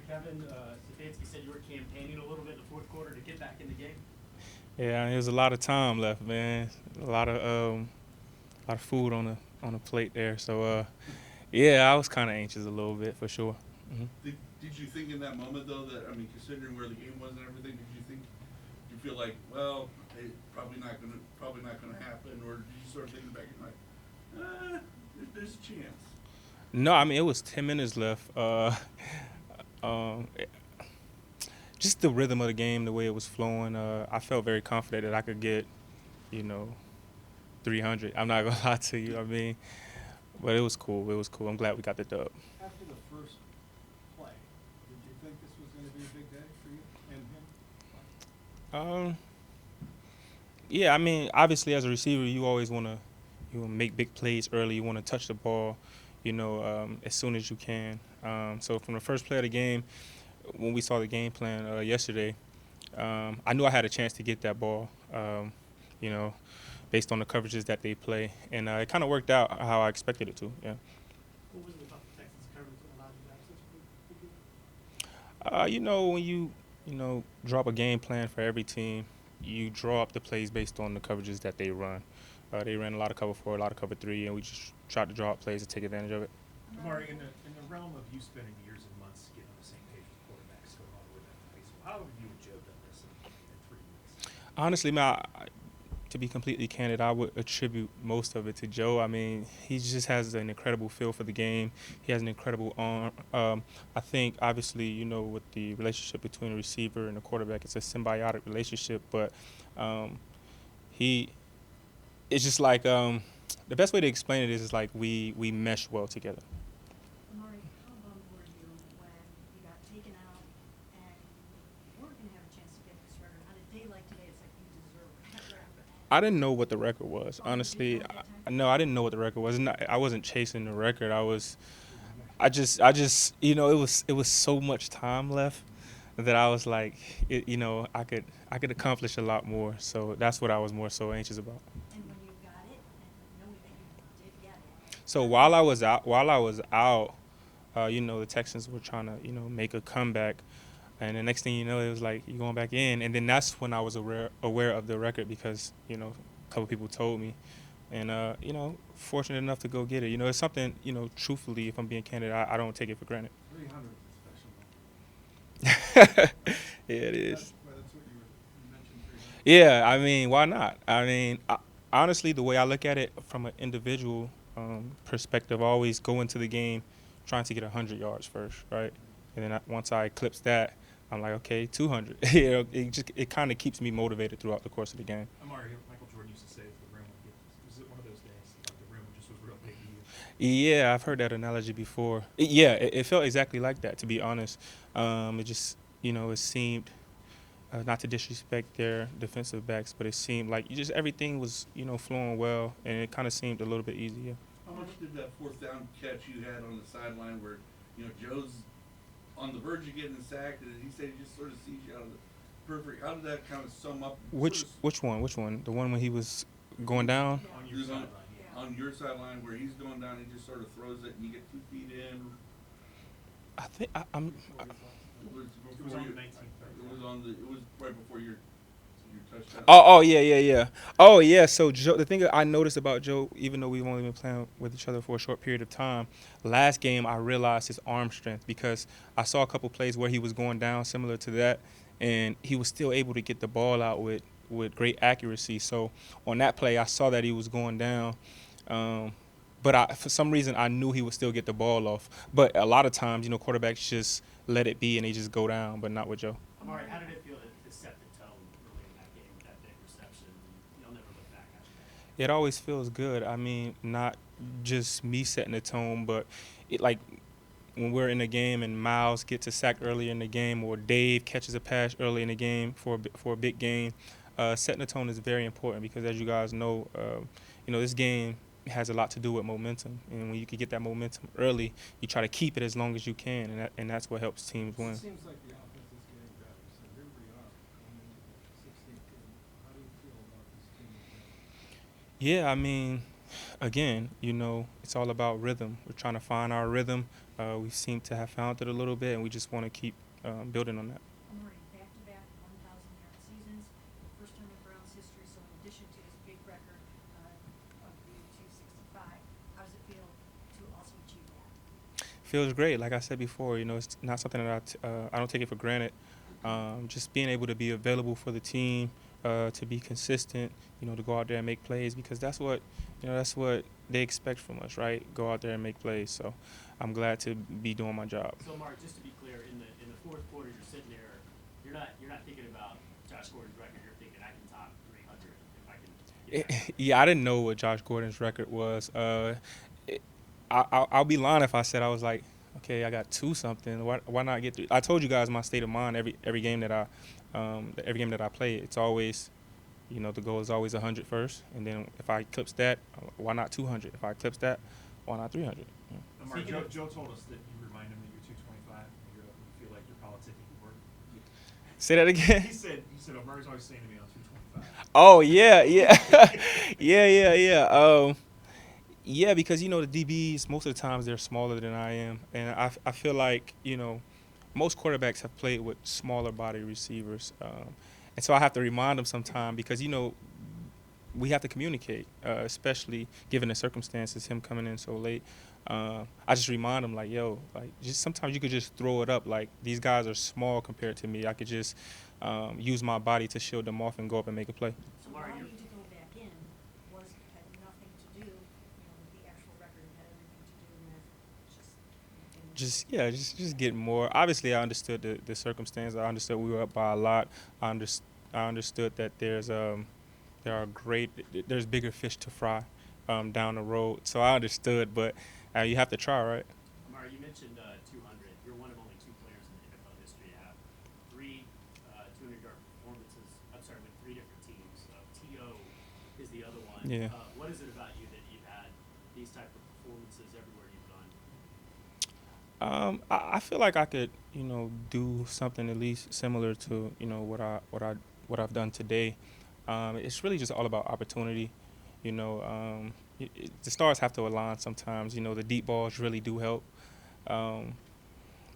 Kevin Stefanski said you were campaigning a little bit in the fourth quarter to get back in the game. Yeah, there's a lot of time left, man. A lot of food on the plate there. So yeah, I was kind of anxious a little bit for sure. Hmm. Did you think in that moment though that, I mean, considering where the game was and everything, did you feel like, well, it probably not gonna happen, or did you start thinking back and like, there's a chance. No, I mean it was 10 minutes left. Um, just the rhythm of the game, the way it was flowing. I felt very confident that I could get, you know, 300. I'm not gonna lie to you. I mean, but it was cool. It was cool. I'm glad we got the dub. After the first play, did you think this was going to be a big day for you and him? Um, yeah, I mean, obviously as a receiver, you always wanna make big plays early. You wanna touch the ball, as soon as you can. So from the first play of the game, when we saw the game plan yesterday, I knew I had a chance to get that ball. You know, based on the coverages that they play, and it kind of worked out how I expected it to. Yeah. What was it about the Texans coverage that allowed you to have such a big game? When you drop a game plan for every team, you draw up the plays based on the coverages that they run. They ran a lot of cover four, a lot of cover three, and we just tried to draw up plays to take advantage of it. Amari, in the realm of you spending years and months getting on the same page with quarterbacks going all the way back to high school, how have you and Joe done this in 3 weeks? Honestly, man, to be completely candid, I would attribute most of it to Joe. I mean, he just has an incredible feel for the game. He has an incredible arm. I think, obviously, with the relationship between the receiver and the quarterback, it's a symbiotic relationship. But he, it's just like the best way to explain it is like we mesh well together. Amari, how bummed were you when you got taken out and you weren't going to have a chance to get this record? On a day like today, it's like you deserve that record. I didn't know what the record was, Oh, you didn't honestly. know at that time? No, I didn't know what the record was. I wasn't chasing the record. I just, it was so much time left that I was like, I could accomplish a lot more. So that's what I was more so anxious about. And when you got it, and knowing that you did get it, So how while did I you was out, the Texans were trying to, make a comeback, and the next thing you know, it was like you going back in, and then that's when I was aware of the record because a couple people told me, and fortunate enough to go get it. It's something, truthfully, if I'm being candid, I don't take it for granted. 300 is a special Yeah, it number. is. That's what you mentioned 300. Yeah, I mean, why not? I mean, honestly, the way I look at it from an individual perspective, I always go into the game trying to get 100 yards first, right? And then once I eclipse that, I'm like, okay, 200. It kind of keeps me motivated throughout the course of the game. Amari, Michael Jordan used to say if the rim would get, was it one of those days like the rim just was real big to you? Yeah, I've heard that analogy before. It felt exactly like that, to be honest. It just, it seemed, not to disrespect their defensive backs, but it seemed like everything was, flowing well, and it kind of seemed a little bit easier. How much did that fourth down catch you had on the sideline where, Joe's on the verge of getting sacked, and he said he just sort of sees you out of the perfect. How did that kind of sum up? Which one? Which one? The one when he was going down? Yeah. On your He's sideline, Yeah. on your sideline where he's going down, he just sort of throws it, and you get 2 feet in. I think I'm. It was It was before on you. the 19th. It was right before your touchdown. Oh, yeah. Oh, yeah. So Joe, the thing I noticed about Joe, even though we've only been playing with each other for a short period of time, last game I realized his arm strength because I saw a couple plays where he was going down similar to that, and he was still able to get the ball out with great accuracy. So on that play, I saw that he was going down. But for some reason, I knew he would still get the ball off. But a lot of times, quarterbacks just let it be and they just go down, but not with Joe. Amari, how did it feel to set the tone early in that game with that big reception? You'll never look back after that. It always feels good. I mean, not just me setting the tone, but it like when we're in the game and Miles gets a sack early in the game, or Dave catches a pass early in the game for a big game. Setting the tone is very important because, as you guys know, this game has a lot to do with momentum, and when you can get that momentum early, you try to keep it as long as you can, and that's what helps teams win. It seems like the offense is getting better. So here we are going into the 16th game. How do you feel about this team again? Yeah, I mean, again, it's all about rhythm. We're trying to find our rhythm. We seem to have found it a little bit, and we just want to keep building on that. Amari, back-to-back 1,000-yard seasons, first time in Browns history, so in addition to his big record of the 265, how does it feel to also achieve that? Feels great. Like I said before, it's not something that I don't take it for granted. Just being able to be available for the team, to be consistent, to go out there and make plays, because that's what they expect from us, right? Go out there and make plays. So I'm glad to be doing my job. So, Mark, just to be clear, in the fourth quarter, you're sitting there. You're not thinking about Josh Gordon's record. You're thinking I can top 300 if I can. Get that. Yeah, I didn't know what Josh Gordon's record was. I'll be lying if I said I was like, okay, I got two something. Why not get three? I told you guys my state of mind every game that I play. It's always, the goal is always 100 first, and then if I eclipse that, why not 200? If I eclipse that, why not 300? Yeah. Amari, Joe told us that you remind him that you're 225 and you feel like you're politicking work. Say that again. He said Amari's always saying to me on 225. Oh yeah. Yeah, because the DBs most of the times they're smaller than I am, and I feel like most quarterbacks have played with smaller body receivers, and so I have to remind them sometime because we have to communicate, especially given the circumstances, him coming in so late. I just remind them like, yo, like just sometimes you could just throw it up. Like these guys are small compared to me. I could just use my body to shield them off and go up and make a play. So Amari, allowing you're- you to go back in had nothing to do, with the actual record. It had everything to do with Just getting more. Obviously, I understood the circumstance. I understood we were up by a lot. I understood that there's bigger fish to fry down the road. So I understood, but you have to try, right? Amari, you mentioned 200. You're one of only two players in the NFL history to have three 200-yard performances. I'm sorry, with three different teams. T.O. is the other one. Yeah. What is it about you that you've had these type of performances everywhere you've gone? I feel like I could, do something at least similar to, what I've done today. It's really just all about opportunity. The stars have to align sometimes. The deep balls really do help.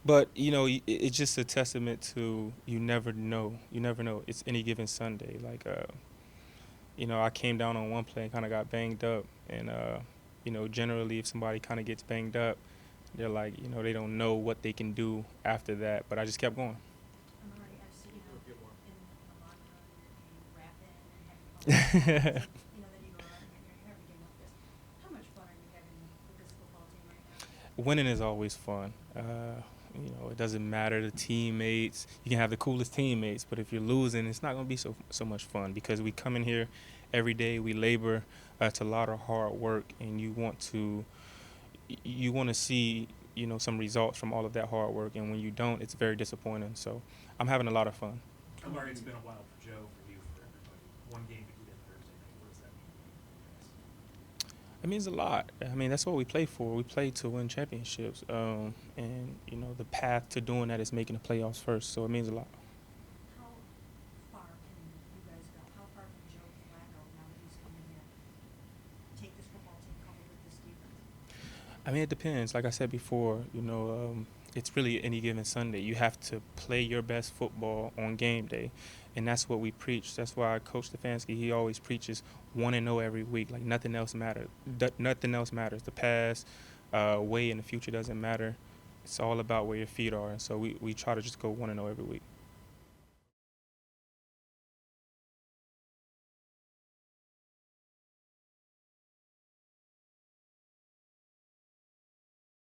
But it's just a testament to you never know. You never know. It's any given Sunday. Like, I came down on one play and kind of got banged up. And, generally if somebody kind of gets banged up, they're like, they don't know what they can do after that. But I just kept going. Amari, I've seen you in the locker room, you're rapping and having fun. Then you go out and you have a game like this. How much fun are you having with this football team right now? Winning is always fun. It doesn't matter the teammates. You can have the coolest teammates, but if you're losing, it's not going to be so much fun because we come in here every day. We labor. It's a lot of hard work, and you want to see some results from all of that hard work. And when you don't, it's very disappointing. So I'm having a lot of fun. Amari, it's been a while for Joe, for you, for everybody. One game to get Thursday night. What does that mean to you guys? It means a lot. I mean, that's what we play for. We play to win championships. And the path to doing that is making the playoffs first. So it means a lot. How far can you guys go? How far can Joe Flacco, now that he's come in here, take this football team coupled with this defense? I mean, it depends. Like I said before, it's really any given Sunday. You have to play your best football on game day, and that's what we preach. That's why Coach Stefanski, he always preaches 1-0 every week. Like nothing else matters. Nothing else matters. The past, way in the future doesn't matter. It's all about where your feet are, and so we try to just go 1-0 every week.